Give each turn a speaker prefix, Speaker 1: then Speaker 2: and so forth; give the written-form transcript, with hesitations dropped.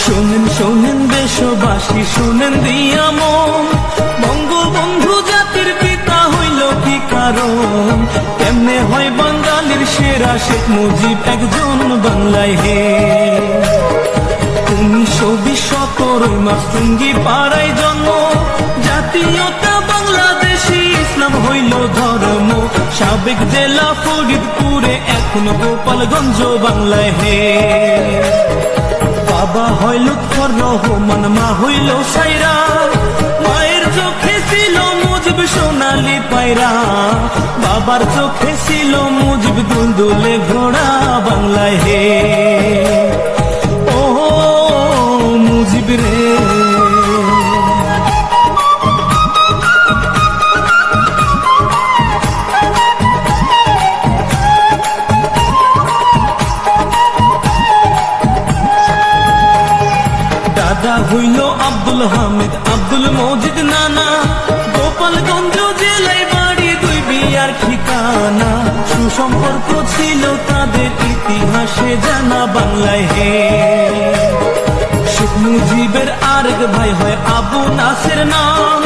Speaker 1: শোনেন শোনেন দেশবাসী, শোনেন দিয়া মন, বঙ্গবন্ধু জাতির পিতা হইল কি কারণ? কেমনে হয় বাঙালির সেরা শেখ মুজিব একজন বাংলায় হে? 1920 17 মাস টুঙ্গি পাড়ায় জন্ম, জাতীয়তা বাংলাদেশী, ইসলাম হইল ধর্ম। সাবেক জেলা ফরিদপুরে, এখন গোপালগঞ্জ বাংলায় হে। বাবা হয় লুৎফর রহমান, মা হইল সাইরা, মায়ের চোখে ছিল মুজিব সোনালি পায়রা, বাবার চোখে ছিল মুজিব দুলদুলে ঘোড়া বাংলায় হে। ও মুজিব রে, দাদা হইল আব্দুল হামিদ, আব্দুল মজিদ নানা, গোপালগঞ্জ জেলায় বাড়ি, দুই বিয়ার ঠিকানা। সুসম্পর্ক ছিল তাদের, ইতিহাসে জানা বাংলায় হে। শেখ মুজিবের আরেক ভাই হয় আবু নাসের নাম,